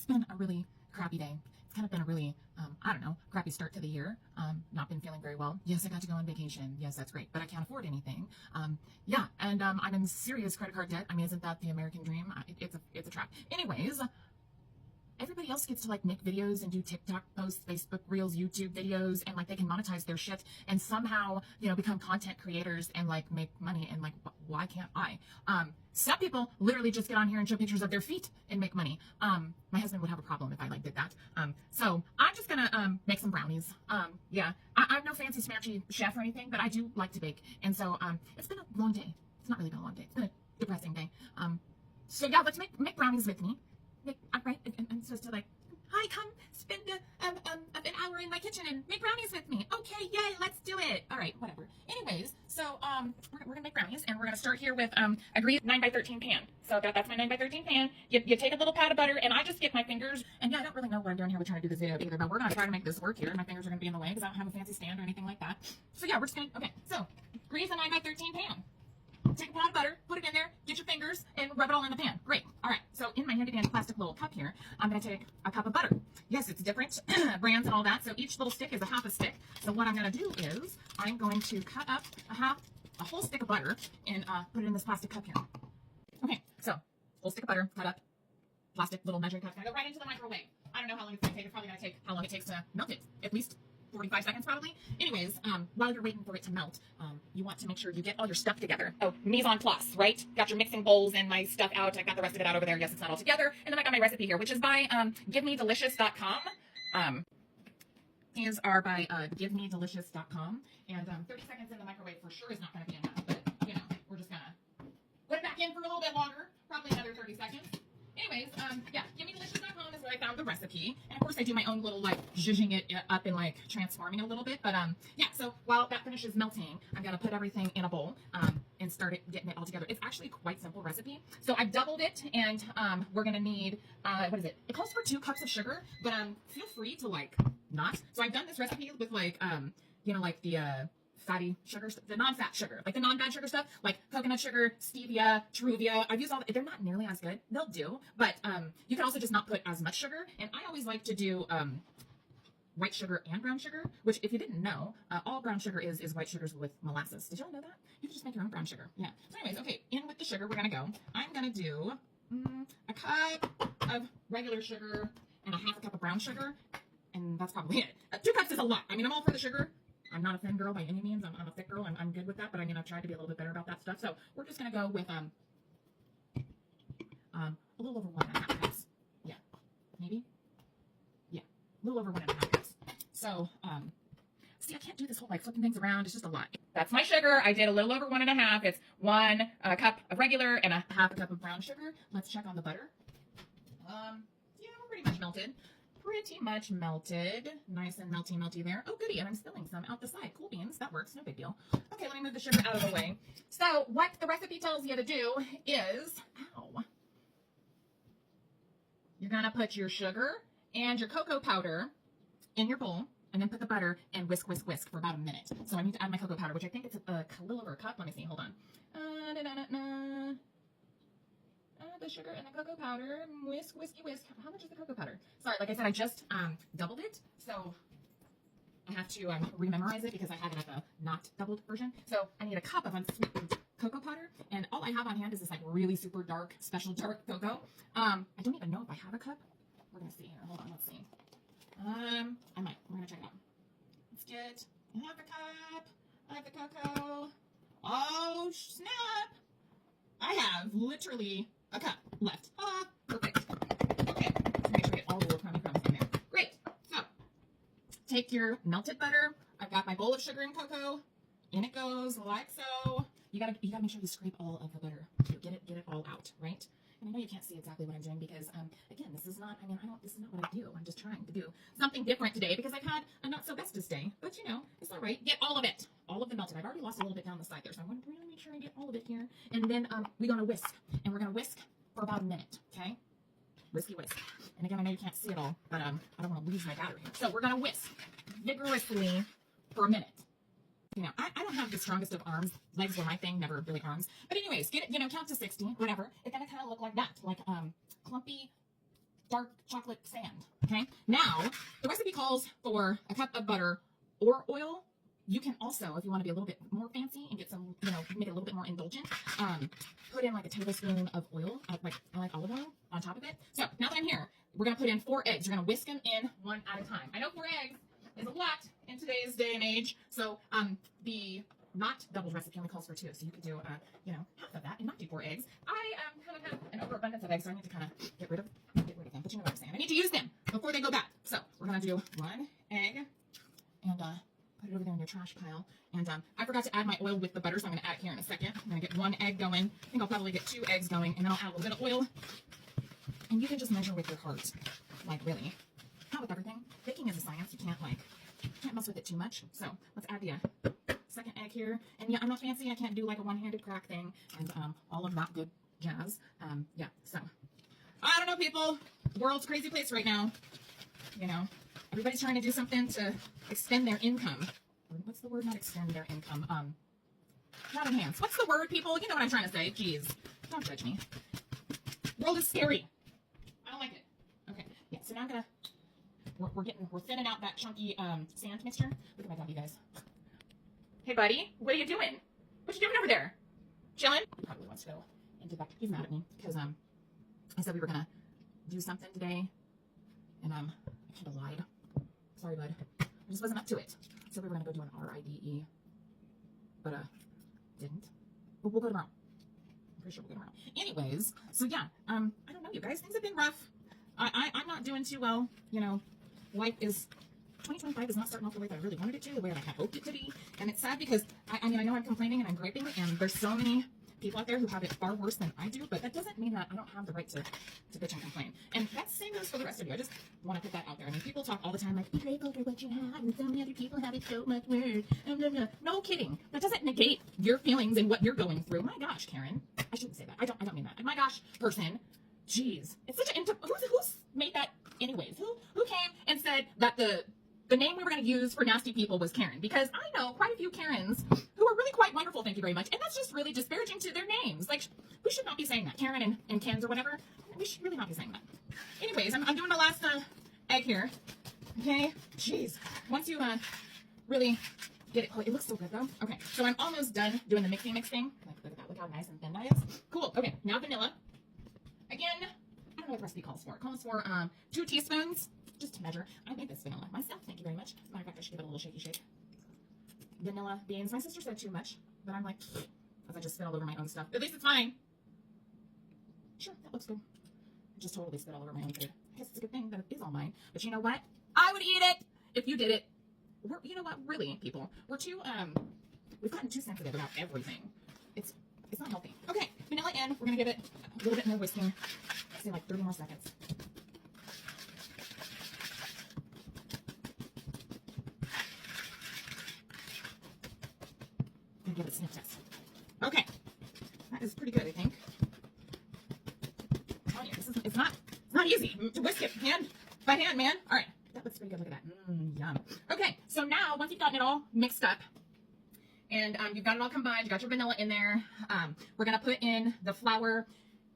It's been a really crappy day. It's kind of been a really, I don't know, crappy start to the year. Not been feeling very well. Yes, I got to go on vacation. Yes, that's great, but I can't afford anything. Yeah, and I'm in serious credit card debt. I mean, isn't that the American dream? It's a trap. Anyways, everybody else gets to like make videos and do TikTok posts, Facebook Reels, YouTube videos, and like they can monetize their shit and somehow, you know, become content creators and like make money. And like, why can't I? Some people literally just get on here and show pictures of their feet and make money. My husband would have a problem if I like did that. So I'm just gonna make some brownies. Yeah, I'm no fancy smashy chef or anything, but I do like to bake. And so it's been a long day. It's not really been a long day. It's been a depressing day. So yeah, let's make brownies with me. Right? I'm supposed to like, hi, come spend an hour in my kitchen and make brownies with me. Okay, yay, let's do it. All right, whatever. Anyways, so we're gonna make brownies, and we're gonna start here with a greased 9x13 pan. So that's my 9x13 pan. You take a little pat of butter, and I just get my fingers. And yeah, I don't really know what I'm doing here with trying to do this video either, but we're gonna try to make this work here. My fingers are gonna be in the way because I don't have a fancy stand or anything like that. So yeah, we're just gonna So grease a 9x13 pan. Take a pot of butter, put it in there, get your fingers, and rub it all in the pan. Great. All right. So in my handy-dandy plastic little cup here, I'm going to take a cup of butter. Yes, it's different brands and all that. So each little stick is a half a stick. So what I'm going to do is I'm going to cut up a whole stick of butter and put it in this plastic cup here. Okay. So whole stick of butter, cut up, plastic little measuring cup. Going to go right into the microwave. I don't know how long it's going to take. It's probably going to take how long it takes to melt it. At least 45 seconds probably. Anyways, while you're waiting for it to melt, you want to make sure you get all your stuff together. Oh, mise en place, right? Got your mixing bowls and my stuff out. I got the rest of it out over there. Yes, it's not all together. And then I got my recipe here, which is by givemedelicious.com. These are by givemedelicious.com. And 30 seconds in the microwave for sure is not going to be enough. But, you know, we're just going to put it back in for a little bit longer. Probably another 30 seconds. Anyways, yeah, givemedelicious.com is where I found the recipe. And of course I do my own little like zhuzhing it up and like transforming a little bit. But yeah, so while that finishes melting, I'm gonna put everything in a bowl and start getting it all together. It's actually quite simple recipe. So I've doubled it, and we're gonna need what is it? It calls for 2 cups of sugar, but feel free to like not. So I've done this recipe with like you know, like the fatty sugars, the non-fat sugar, like the non-bad sugar stuff, like coconut sugar, stevia, Truvia. I've used all they're not nearly as good. They'll do, but you can also just not put as much sugar. And I always like to do white sugar and brown sugar, which if you didn't know, all brown sugar is white sugars with molasses. Did y'all know that? You can just make your own brown sugar. Yeah. So anyways, okay, in with the sugar, we're gonna go. I'm gonna do a cup of regular sugar and a half a cup of brown sugar, and that's probably it. 2 cups is a lot. I mean, I'm all for the sugar. I'm not a thin girl by any means. I'm a thick girl. I'm good with that, but I mean, I've tried to be a little bit better about that stuff. So we're just going to go with a little over 1.5 cups. Yeah, maybe. Yeah, a little over 1.5 cups. So, see, I can't do this whole like flipping things around. It's just a lot. That's my sugar. I did a little over 1.5. It's 1 cup of regular and a half a cup of brown sugar. Let's check on the butter. Yeah, we're pretty much melted. Pretty much melted. Nice and melty there. Oh, goody. And I'm spilling some out the side. Cool beans. That works. No big deal. Okay, let me move the sugar out of the way. So what the recipe tells you to do is, ow, you're going to put your sugar and your cocoa powder in your bowl, and then put the butter and whisk for about a minute. So I need to add my cocoa powder, which I think it's a little over a cup. Let me see. Hold on. The sugar and the cocoa powder, whisk. How much is the cocoa powder? Sorry, like I said, I just doubled it, so I have to rememorize it because I have it at the not doubled version. So I need a cup of unsweetened cocoa powder, and all I have on hand is this like really super dark, special dark cocoa. I don't even know if I have a cup. We're gonna see here. Hold on, let's see. I might. We're gonna check it out. Let's get half a cup of the cocoa. Oh snap! I have literally a cup left. Perfect. Okay, let's make sure we get all the little crummy crumbs in there. Great. So, take your melted butter. I've got my bowl of sugar and cocoa. In it goes like so. You gotta make sure you scrape all of the butter. Get it all out, right? And I know you can't see exactly what I'm doing because, again, this is not what I do. I'm just trying to do something different today because I've had a not so bestest day. But, you know, it's all right. Get all of it. All of the melted. I've already lost a little bit down the side there, so I want to really make sure I get all of it here. And then we're going to whisk. And we're going to whisk for about a minute, okay? Whisk. And again, I know you can't see it all, but I don't want to lose my battery here. So we're going to whisk vigorously for a minute. You know, I don't have the strongest of arms. Legs were my thing, never really arms. But anyways, get it, you know, count to 60, whatever. It's gonna kind of look like that, like clumpy dark chocolate sand. Okay, now the recipe calls for a cup of butter or oil. You can also, if you want to be a little bit more fancy and get some, you know, make it a little bit more indulgent, put in like a tablespoon of oil, like I like olive oil, on top of it. So now that I'm here, we're gonna put in 4 eggs. You're gonna whisk them in one at a time. I know 4 eggs is a lot in today's day and age. So the not doubles recipe only calls for 2, so you could do you know, half of that and not do 4 eggs. I kind of have an overabundance of eggs, so I need to kind of get rid of them. But you know what I'm saying? I need to use them before they go bad. So we're gonna do 1 egg and put it over there in your trash pile. And I forgot to add my oil with the butter, so I'm gonna add it here in a second. I'm gonna get 1 egg going. I think I'll probably get 2 eggs going, and then I'll add a little bit of oil. And you can just measure with your heart, like really. Not with everything. Baking is a science. You can't mess with it too much. So let's add the second egg here. And yeah, I'm not fancy. I can't do like a one-handed crack thing and all of that good jazz. Yeah, so I don't know, people. The world's a crazy place right now. You know, everybody's trying to do something to extend their income. What's the word? Not extend their income. Not enhance. What's the word, people? You know what I'm trying to say. Jeez, don't judge me. World is scary. I don't like it. Okay, yeah. So now I'm gonna. We're thinning out that chunky sand mixture. Look at my dog, you guys. Hey, buddy, what are you doing? What you doing over there? Chilling? He probably wants to go into that. He's mad at me because I said we were gonna do something today, and I kind of lied. Sorry, bud. I just wasn't up to it. So we were gonna go do an RIDE, but didn't. But we'll go tomorrow. I'm pretty sure we'll go tomorrow. Anyways, so yeah, I don't know, you guys. Things have been rough. I'm not doing too well. You know, life is 2025 is not starting off the way that I really wanted it to, the way that I had hoped it to be. And it's sad because, I mean, I know I'm complaining and I'm griping, and there's so many people out there who have it far worse than I do, but that doesn't mean that I don't have the right to bitch and complain. And that same goes for the rest of you. I just want to put that out there. I mean, people talk all the time like, be grateful for what you have, and so many other people have it so much worse. No kidding. That doesn't negate your feelings and what you're going through. My gosh, Karen. I shouldn't say that. I don't mean that. My gosh, person. Jeez. It's such an who's made that anyways? Who came and said that the name we were going to use for nasty people was Karen? Because I know quite a few Karens who are really quite wonderful, thank you very much. And that's just really disparaging to their names. Like, we should not be saying that. Karen and Kens or whatever. We should really not be saying that. Anyways, I'm doing the last egg here. Okay? Jeez. Once you really get it, oh, it looks so good though. Okay, so I'm almost done doing the mix thing. Like, look at that. Look how nice and thin that is. Cool. Okay, now vanilla. Again, I don't know what the recipe calls for. It calls for 2 teaspoons. Just to measure. I made this vanilla myself. Thank you very much. As a matter of fact, I should give it a little shaky shake. Vanilla beans. My sister said too much, but I'm like, as I just spit all over my own stuff. At least it's fine. Sure, that looks good. I just totally spit all over my own food. I guess it's a good thing that it is all mine. But you know what? I would eat it if you did it. You know what? Really, people, we're too we've gotten too sensitive about everything. It's not healthy. Okay, vanilla in. We're gonna give it a little bit more whisking. Say like 30 more seconds. Give it a sniff test. Okay, that is pretty good, I think. Oh yeah, it's not easy to whisk it by hand, man. All right, that looks pretty good. Look at that. Yum. Okay, so now once you've gotten it all mixed up and you've got it all combined, you got your vanilla in there. We're gonna put in the flour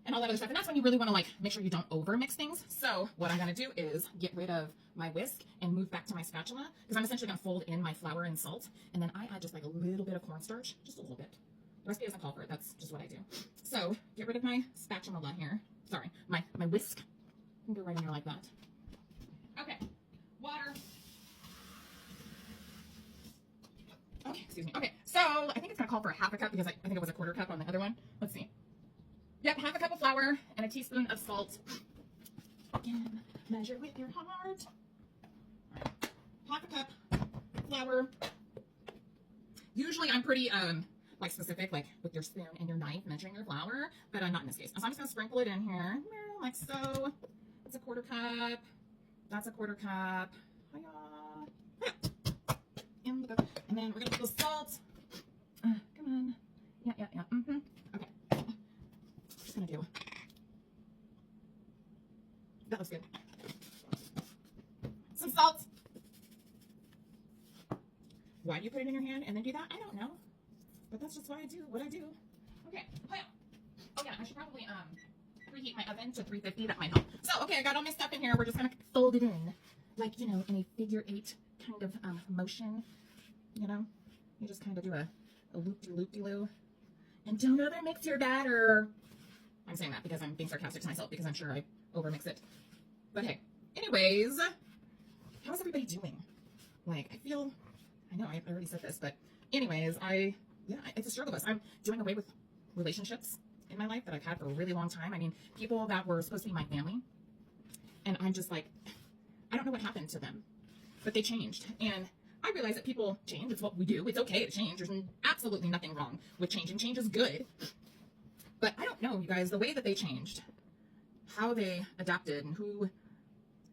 and all that other stuff, and that's when you really want to like make sure you don't over mix things. So what I'm gonna do is get rid of my whisk and move back to my spatula, because I'm essentially gonna fold in my flour and salt, and then I add just like a little bit of cornstarch, just a little bit. The recipe doesn't call for it. That's just what I do. So get rid of my spatula here. Sorry, my whisk. You can go right in there like that. Okay, water. Okay, excuse me. Okay, so I think it's gonna call for a half a cup because I think it was a quarter cup on the other one. Let's see. Yep, half a cup of flour and a teaspoon of salt. Again, measure with your heart. All right. Half a cup flour. Usually I'm pretty like specific, like with your spoon and your knife measuring your flour, but not in this case. So I'm just gonna sprinkle it in here, like so. It's a quarter cup. That's a quarter cup. In the cup. And then we're gonna put the salt. Come on. Yeah. Okay. Just gonna do. That looks good. Some salt. Why do you put it in your hand and then do that? I don't know. But that's just what I do. Okay. Oh yeah, I should probably preheat my oven to 350. That might help. So, okay, I got all my stuff in here. We're just going to fold it in, like, you know, in a figure 8 kind of motion, you know? You just kind of do a loop-de-loop-de-loo. And don't overmix your batter. I'm saying that because I'm being sarcastic to myself because I'm sure I overmix it. But hey, anyways, how is everybody doing? Like, I know I already said this, but anyways, it's a struggle bus. I'm doing away with relationships in my life that I've had for a really long time. I mean, people that were supposed to be my family. And I'm just like, I don't know what happened to them, but they changed. And I realize that people change. It's what we do. It's okay to change. There's absolutely nothing wrong with changing. Change is good. But I don't know, you guys, the way that they changed, how they adapted, and who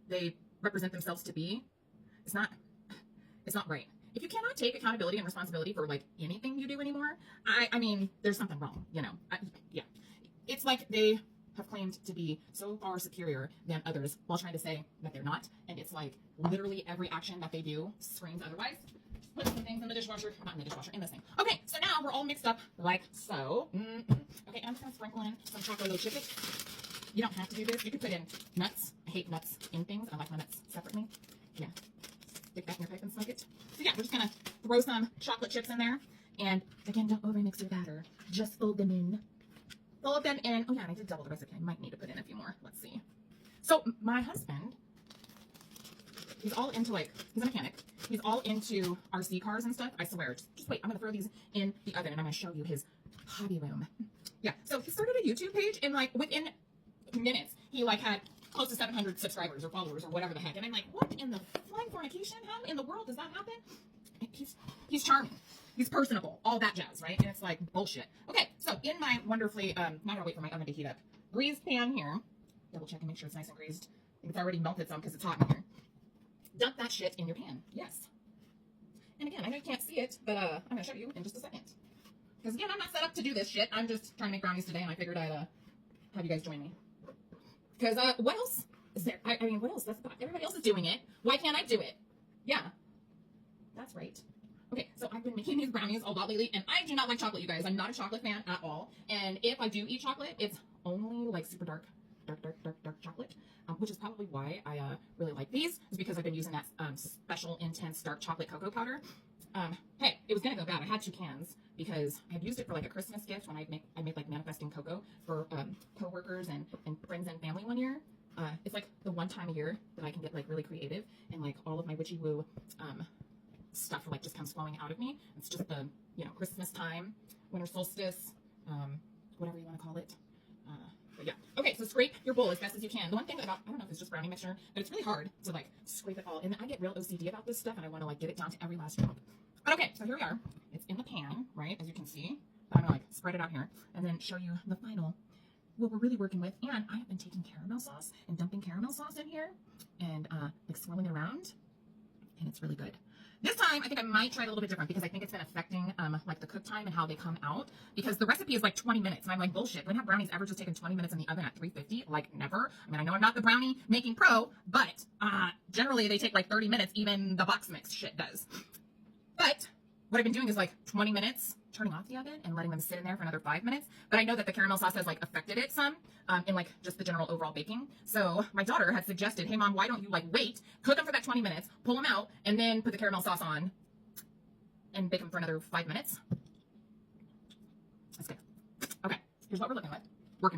they represent themselves to be, it's not right. If you cannot take accountability and responsibility for like anything you do anymore, I mean, there's something wrong, you know. Yeah. It's like they have claimed to be so far superior than others while trying to say that they're not. And it's like literally every action that they do screams otherwise. Put some things in the dishwasher, not in the dishwasher, in this thing. Okay, so now we're all mixed up like so. Okay, I'm just gonna sprinkle in some chocolate chip. You don't have to do this. You could put in nuts. I hate nuts in things. I like my nuts separately. Yeah, stick that in your pipe and smoke it. So yeah, we're just gonna throw some chocolate chips in there. And again, don't overmix your batter. Just fold them in. Fold them in. Oh yeah, and I did double the recipe. I might need to put in a few more. Let's see. So my husband, he's all into like, he's a mechanic. He's all into RC cars and stuff. I swear. Just wait. I'm going to throw these in the oven and I'm going to show you his hobby room. Yeah. So he started a YouTube page and like within minutes, he like had close to 700 subscribers or followers or whatever the heck. And I'm like, what in the flying fornication? How in the world does that happen? He's charming. He's personable. All that jazz, right? And it's like bullshit. Okay. So in my wonderfully, now I gotta wait for my oven to heat up. Greased pan here. Double check and make sure it's nice and greased. I think it's already melted some because it's hot in here. Dump that shit in your pan. Yes. And again, I know you can't see it, but I'm going to show you in just a second. Because again, I'm not set up to do this shit. I'm just trying to make brownies today, and I figured I'd have you guys join me. Because what else is there? I mean, what else? Everybody else is doing it. Why can't I do it? Yeah. That's right. Okay, so I've been making these brownies a lot lately, and I do not like chocolate, you guys. I'm not a chocolate fan at all. And if I do eat chocolate, it's only like super dark chocolate, which is probably why I really like these, is because I've been using that special intense dark chocolate cocoa powder. Hey, it was gonna go bad. I had 2 cans because I had used it for like a Christmas gift when I made like manifesting cocoa for coworkers and friends and family one year. It's like the one time a year that I can get like really creative and like all of my witchy woo stuff like just comes flowing out of me. It's just the, you know, Christmas time, winter solstice, whatever you want to call it. But yeah. Okay, so scrape your bowl as best as you can. The one thing about, I don't know if it's just brownie mixture, but it's really hard to like scrape it all. And I get real OCD about this stuff and I want to like get it down to every last drop. But okay, so here we are. It's in the pan, right? As you can see. I'm gonna like spread it out here and then show you the final, what we're really working with. And I have been taking caramel sauce and dumping caramel sauce in here and like swirling it around. And it's really good. This time, I think I might try it a little bit different because I think it's been affecting like the cook time and how they come out. Because the recipe is like 20 minutes. And I'm like, bullshit. When have brownies ever just taken 20 minutes in the oven at 350? Like, never. I mean, I know I'm not the brownie making pro, but generally they take like 30 minutes. Even the box mix shit does. But what I've been doing is like 20 minutes, turning off the oven and letting them sit in there for another 5 minutes. But I know that the caramel sauce has like affected it some in like just the general overall baking. So my daughter had suggested, hey mom, why don't you like wait, cook them for that 20 minutes, pull them out, and then put the caramel sauce on and bake them for another 5 minutes. That's good. Okay, here's what we're looking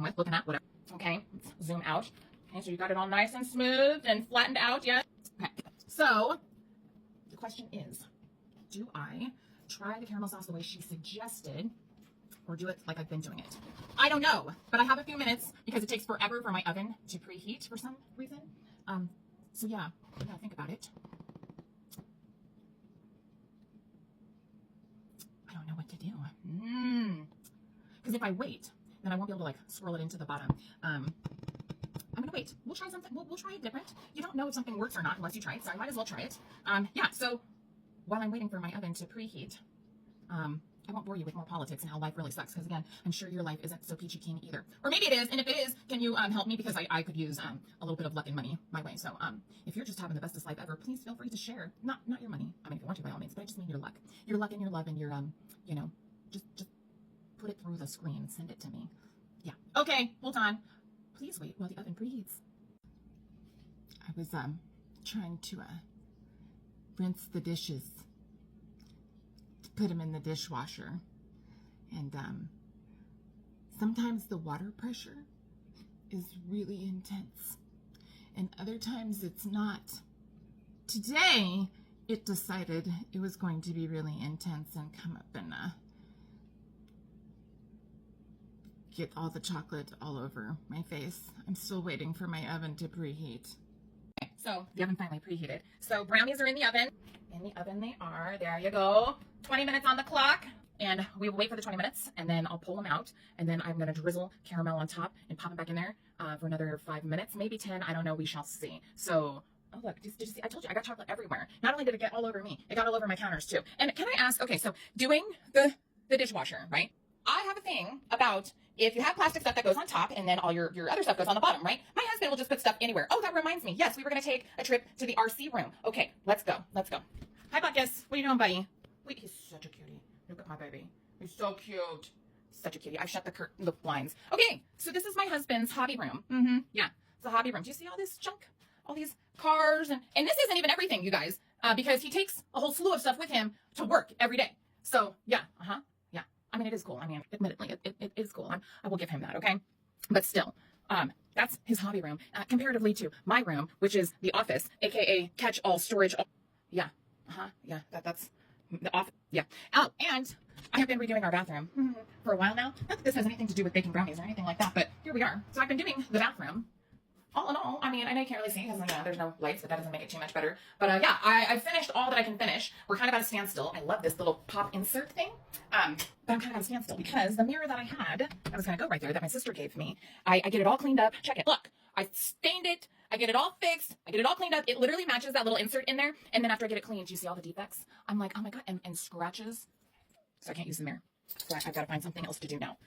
at, whatever. Okay, let's zoom out. Okay, so you got it all nice and smooth and flattened out, yeah? Okay, so the question is, do I try the caramel sauce the way she suggested, or do it like I've been doing it? I don't know, but I have a few minutes because it takes forever for my oven to preheat for some reason. So yeah, think about it. I don't know what to do. Because if I wait, then I won't be able to like swirl it into the bottom. I'm gonna wait. We'll try something. We'll try it different. You don't know if something works or not unless you try it, so I might as well try it. Yeah. So while I'm waiting for my oven to preheat, I won't bore you with more politics and how life really sucks, because again, I'm sure your life isn't so peachy keen either. Or maybe it is, and if it is, can you help me? Because I could use a little bit of luck and money my way. So if you're just having the bestest life ever, please feel free to share. Not your money. I mean, if you want to, by all means, but I just mean your luck. Your luck and your love and your, you know, just put it through the screen and send it to me. Yeah. Okay, hold on. Please wait while the oven preheats. I was trying to rinse the dishes, to put them in the dishwasher, and sometimes the water pressure is really intense, and other times it's not. Today, it decided it was going to be really intense and come up and get all the chocolate all over my face. I'm still waiting for my oven to preheat. Okay, so the oven finally preheated. So brownies are in the oven. In the oven they are. There you go. 20 minutes on the clock. And we will wait for the 20 minutes, and then I'll pull them out, and then I'm going to drizzle caramel on top and pop them back in there for another 5 minutes, maybe 10. I don't know. We shall see. So, oh, look. Did you see? I told you I got chocolate everywhere. Not only did it get all over me, it got all over my counters, too. And can I ask, okay, so doing the dishwasher, right? I have a thing about if you have plastic stuff that goes on top and then all your other stuff goes on the bottom, right? My husband will just put stuff anywhere. Oh, that reminds me. Yes, we were going to take a trip to the RC room. Okay, let's go. Let's go. Hi, Buckus. What are you doing, buddy? Wait, he's such a cutie. Look at my baby. He's so cute. Such a cutie. I shut the blinds. Okay, so this is my husband's hobby room. Yeah, it's a hobby room. Do you see all this junk? All these cars? And this isn't even everything, you guys, because he takes a whole slew of stuff with him to work every day. So, yeah, yeah. I mean, it is cool. I mean, admittedly, it is cool. I will give him that, okay? But still, that's his hobby room, comparatively to my room, which is the office, a.k.a. catch-all storage. Yeah, yeah, that's the office. Yeah. Oh, and I have been redoing our bathroom for a while now. Not that this has anything to do with baking brownies or anything like that, but here we are. So I've been doing the bathroom. All in all, I mean, I know you can't really see because there's no lights, but that doesn't make it too much better. But yeah, I finished all that I can finish. We're kind of at a standstill. I love this little pop insert thing. But I'm kind of at a standstill because the mirror that I had, that was going to go right there, that my sister gave me, I get it all cleaned up. Check it. Look, I stained it. I get it all fixed. I get it all cleaned up. It literally matches that little insert in there. And then after I get it cleaned, you see all the defects? I'm like, oh my God, and scratches. So I can't use the mirror. So I've got to find something else to do now,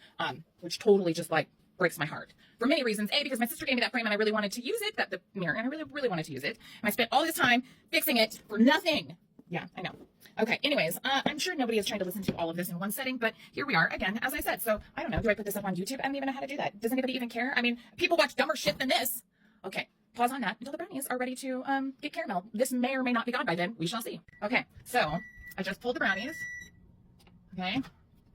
which totally just like breaks my heart for many reasons. A, because my sister gave me that frame and I really wanted to use it, the mirror, and I really, really wanted to use it. And I spent all this time fixing it for nothing. Yeah, I know. Okay, anyways, I'm sure nobody is trying to listen to all of this in one setting, but here we are again, as I said. So I don't know, do I put this up on YouTube? I don't even know how to do that. Does anybody even care? I mean, people watch dumber shit than this. Okay, pause on that until the brownies are ready to get caramel. This may or may not be gone by then. We shall see. Okay, so I just pulled the brownies. Okay,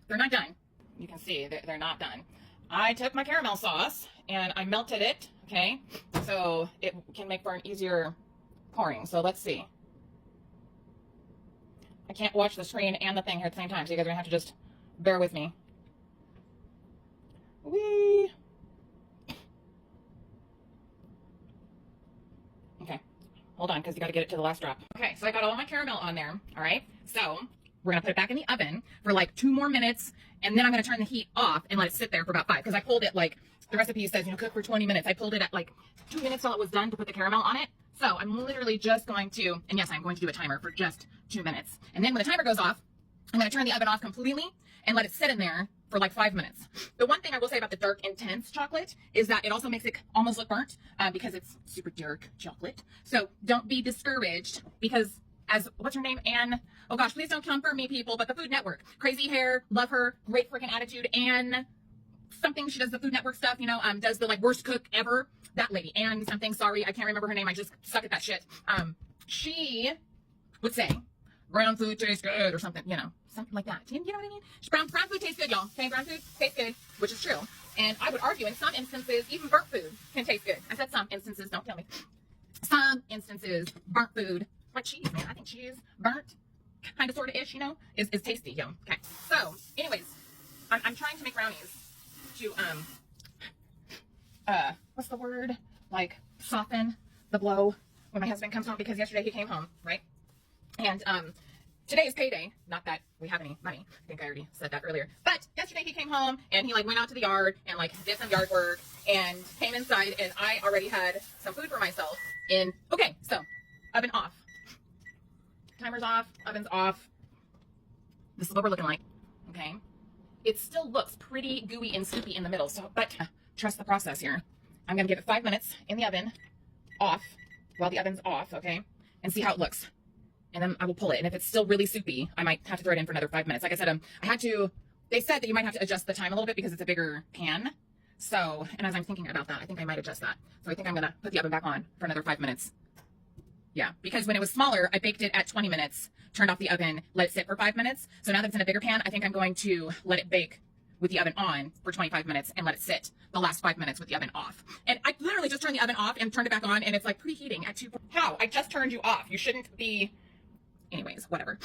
they're not done. You can see they're not done. I took my caramel sauce and I melted it, okay, so it can make for an easier pouring. So let's see. I can't watch the screen and the thing here at the same time, so you guys are going to have to just bear with me. Whee! Okay, hold on, because you got to get it to the last drop. Okay, so I got all my caramel on there, all right? So we're going to put it back in the oven for like 2 more minutes, and then I'm going to turn the heat off and let it sit there for about 5, because I pulled it like, the recipe says, cook for 20 minutes. I pulled it at like 2 minutes till it was done to put the caramel on it. So I'm literally just going to, and yes, I'm going to do a timer for just 2 minutes. And then when the timer goes off, I'm going to turn the oven off completely and let it sit in there for like 5 minutes. The one thing I will say about the dark, intense chocolate is that it also makes it almost look burnt because it's super dark chocolate. So don't be discouraged because as, what's her name? Anne. Oh gosh, please don't come for me, people, but the Food Network. Crazy hair, love her, great freaking attitude. Anne something, she does the Food Network stuff, does the like worst cook ever. That lady, Anne something, sorry, I can't remember her name. I just suck at that shit. She would say, brown food tastes good or something, something like that. You know what I mean? Brown food tastes good, y'all. Okay, brown food tastes good, which is true. And I would argue in some instances, even burnt food can taste good. I said some instances, don't kill me. Some instances, burnt food, like cheese, man. I think cheese, burnt, kind of, sort of ish, is tasty, yo. Okay. So, anyways, I'm trying to make brownies to, what's the word? Like, soften the blow when my husband comes home, because yesterday he came home, right? And, today is payday. Not that we have any money. I think I already said that earlier. But yesterday he came home and he like went out to the yard and like did some yard work and came inside, and I already had some food for myself in, okay, so oven off. Timer's off, oven's off. This is what we're looking like, okay? It still looks pretty gooey and soupy in the middle, so, but trust the process here. I'm gonna give it 5 minutes in the oven, off, while the oven's off, okay? And see how it looks. And then I will pull it. And if it's still really soupy, I might have to throw it in for another 5 minutes. Like I said, they said that you might have to adjust the time a little bit because it's a bigger pan. So, and as I'm thinking about that, I think I might adjust that. So I think I'm going to put the oven back on for another 5 minutes. Yeah, because when it was smaller, I baked it at 20 minutes, turned off the oven, let it sit for 5 minutes. So now that it's in a bigger pan, I think I'm going to let it bake with the oven on for 25 minutes and let it sit the last 5 minutes with the oven off. And I literally just turned the oven off and turned it back on, and it's like preheating at 2. How? I just turned you off. You shouldn't be. Anyways, whatever.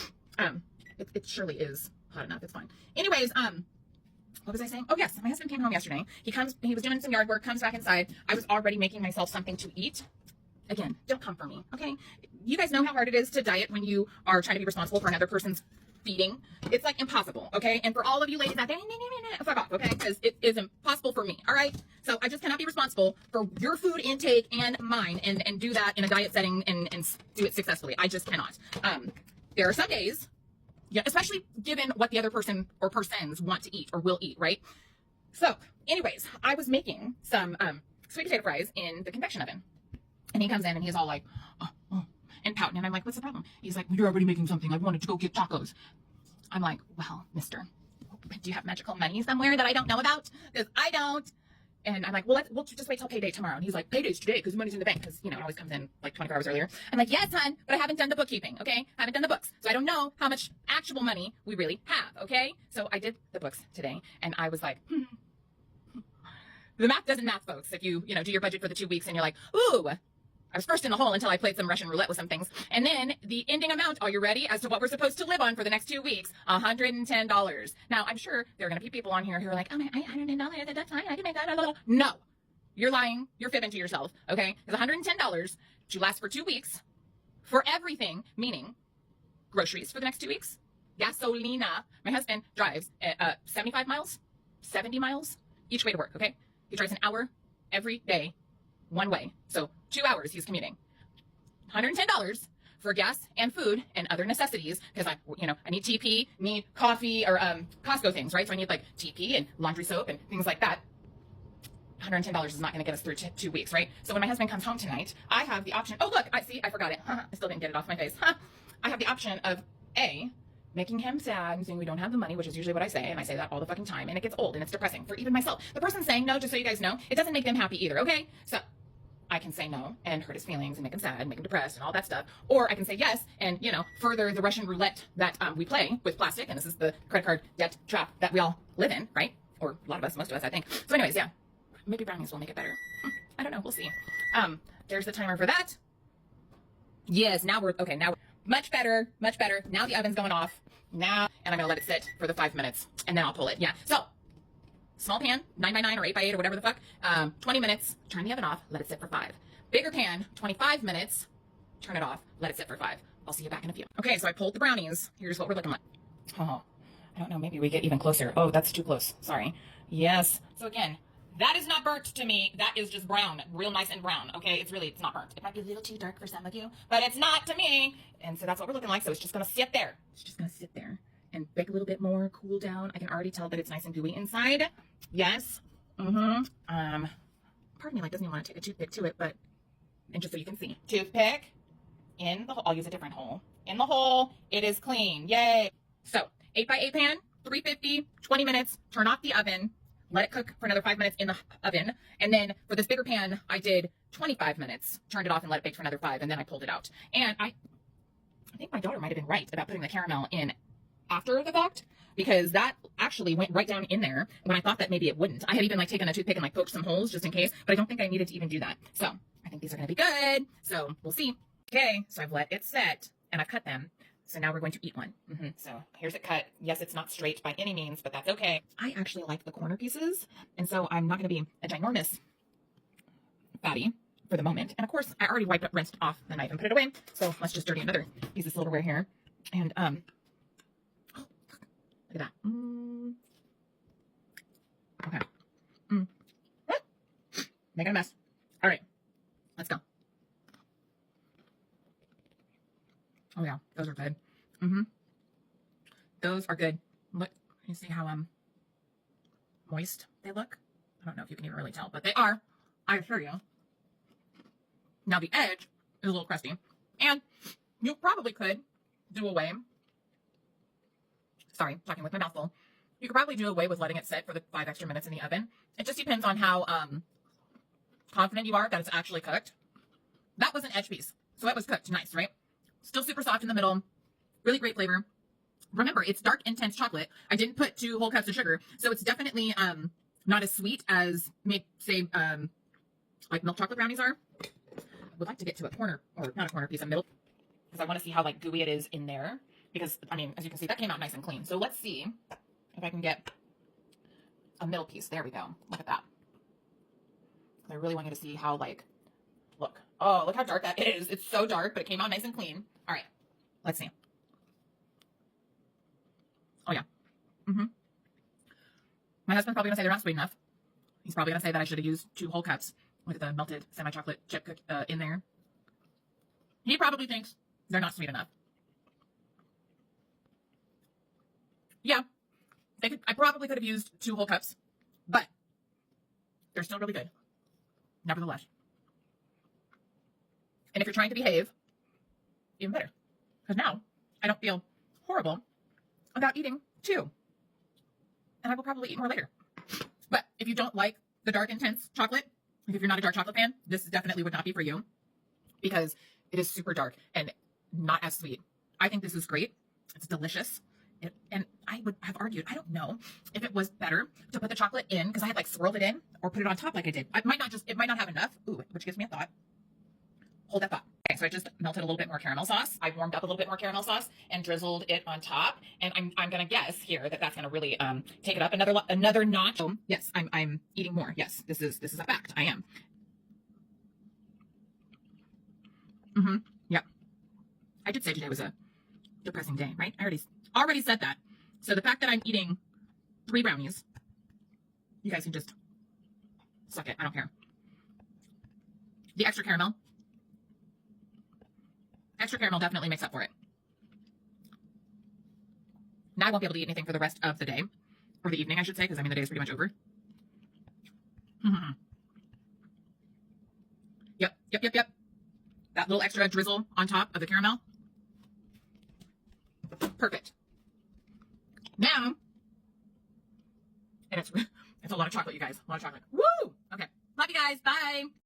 It surely is hot enough. It's fine. Anyways, what was I saying? Oh yes, my husband came home yesterday. He was doing some yard work, comes back inside. I was already making myself something to eat. Again, don't come for me, okay? You guys know how hard it is to diet when you are trying to be responsible for another person's feeding. It's like impossible, okay? And for all of you ladies out there, fuck off, okay? Because it is impossible for me, all right? So I just cannot be responsible for your food intake and mine and do that in a diet setting and do it successfully. I just cannot. There are some days, yeah, especially given what the other person or persons want to eat or will eat, right? So anyways, I was making some sweet potato fries in the convection oven. And he comes in and he's all like, oh, and pouting. And I'm like, what's the problem? He's like, well, you're already making something. I wanted to go get tacos. I'm like, well, mister, do you have magical money somewhere that I don't know about? Because I don't. And I'm like, well, we'll just wait till payday tomorrow. And he's like, payday's today because the money's in the bank. Because, you know, it always comes in like 24 hours earlier. I'm like, yes, hon, but I haven't done the bookkeeping, okay? I haven't done the books. So I don't know how much actual money we really have, okay? So I did the books today. And I was like, the math doesn't math, folks. If you do your budget for the 2 weeks and you're like, ooh, I was first in the hole until I played some Russian roulette with some things. And then the ending amount, are you ready, as to what we're supposed to live on for the next 2 weeks? $110. Now, I'm sure there are going to be people on here who are like, oh, $110, that's fine. I can make that. No, you're lying. You're fibbing to yourself, okay? Because $110 to last for 2 weeks for everything, meaning groceries for the next 2 weeks, gasolina. My husband drives 75 miles, 70 miles each way to work, okay? He drives an hour every day one way. So 2 hours he's commuting. $110 for gas and food and other necessities, because I need TP, need coffee or Costco things, right? So I need like TP and laundry soap and things like that. $110 is not going to get us through 2 weeks, right? So when my husband comes home tonight, I have the option. Oh, look, I forgot it. I still didn't get it off my face. I have the option of making him sad and saying we don't have the money, which is usually what I say, and I say that all the fucking time, and it gets old and it's depressing for even myself. The person saying no, just so you guys know, it doesn't make them happy either, okay? So I can say no and hurt his feelings and make him sad and make him depressed and all that stuff. Or I can say yes and, further the Russian roulette that we play with plastic. And this is the credit card debt trap that we all live in, right? Or a lot of us, most of us, I think. So anyways, yeah, maybe brownies will make it better. I don't know. We'll see. There's the timer for that. Yes, now we're much better, much better. Now the oven's going off. Now, and I'm going to let it sit for the 5 minutes and then I'll pull it. Yeah. So small pan, 9x9 or 8x8 or whatever the fuck, 20 minutes, turn the oven off, let it sit for 5. Bigger pan, 25 minutes, turn it off, let it sit for 5. I'll see you back in a few. Okay, so I pulled the brownies. Here's what we're looking like. Oh, I don't know, maybe we get even closer. Oh, that's too close. Sorry. Yes. So again, that is not burnt to me. That is just brown, real nice and brown. Okay, it's not burnt. It might be a little too dark for some of you, but it's not to me. And so that's what we're looking like. So it's just going to sit there. It's just going to sit there and bake a little bit more, cool down. I can already tell that it's nice and gooey inside. Yes. Part of me doesn't even want to take a toothpick to it, and just so you can see. Toothpick in the hole. I'll use a different hole. In the hole, it is clean. Yay. So 8x8 pan, 350, 20 minutes, turn off the oven, let it cook for another 5 minutes in the oven. And then for this bigger pan, I did 25 minutes, turned it off and let it bake for another 5, and then I pulled it out. And I think my daughter might have been right about putting the caramel in after the fact, because that actually went right down in there when I thought that maybe it wouldn't. I had even taken a toothpick and poked some holes just in case, but I don't think I needed to even do that. So I think these are going to be good. So we'll see. Okay, so I've let it set and I've cut them. So now we're going to eat one. So here's it cut. Yes, it's not straight by any means, but that's okay. I actually like the corner pieces, and so I'm not going to be a ginormous fatty for the moment. And of course, I already rinsed off the knife and put it away. So let's just dirty another piece of silverware here. And look at that. Okay. Making a mess. All right. Let's go. Oh yeah, those are good. Those are good. Look, you see how moist they look? I don't know if you can even really tell, but they are. I assure you. Now the edge is a little crusty, and you probably could do away. Sorry, talking with my mouth full. You could probably do away with letting it sit for the 5 extra minutes in the oven. It just depends on how confident you are that it's actually cooked. That was an edge piece, so it was cooked nice, right? Still super soft in the middle. Really great flavor. Remember, it's dark, intense chocolate. I didn't put 2 whole cups of sugar, so it's definitely not as sweet as, say, like milk chocolate brownies are. I would like to get to a corner, or not a corner piece, a middle, because I want to see how like gooey it is in there. Because, I mean, as you can see, that came out nice and clean. So let's see if I can get a middle piece. There we go. Look at that. I really want you to see how, like, look. Oh, look how dark that is. It's so dark, but it came out nice and clean. All right. Let's see. Oh, yeah. My husband's probably going to say they're not sweet enough. He's probably going to say that I should have used 2 whole cups. Look at the melted semi-chocolate chip in there. He probably thinks they're not sweet enough. Yeah, I probably could have used 2 whole cups, but they're still really good, nevertheless. And if you're trying to behave, even better, because now I don't feel horrible about eating 2, and I will probably eat more later. But if you don't like the dark, intense chocolate, like if you're not a dark chocolate fan, this definitely would not be for you, because it is super dark and not as sweet. I think this is great. It's delicious. And I would have argued, I don't know if it was better to put the chocolate in, because I had like swirled it in, or put it on top like I did. It might not have enough. Ooh, which gives me a thought. Hold that thought. Okay, so I just melted a little bit more caramel sauce. I warmed up a little bit more caramel sauce and drizzled it on top. And I'm gonna guess here that that's gonna really take it up another notch. Oh, yes, I'm eating more. Yes, this is a fact. I am. Yep. I did say today was a depressing day, right? I already said that. So the fact that I'm eating 3 brownies, you guys can just suck it. I don't care. The extra caramel definitely makes up for it. Now I won't be able to eat anything for the rest of the day, or the evening, I should say, because I mean the day is pretty much over. Yep. That little extra drizzle on top of the caramel. Perfect. Now, and it's a lot of chocolate, you guys. A lot of chocolate. Woo! Okay. Love you guys. Bye.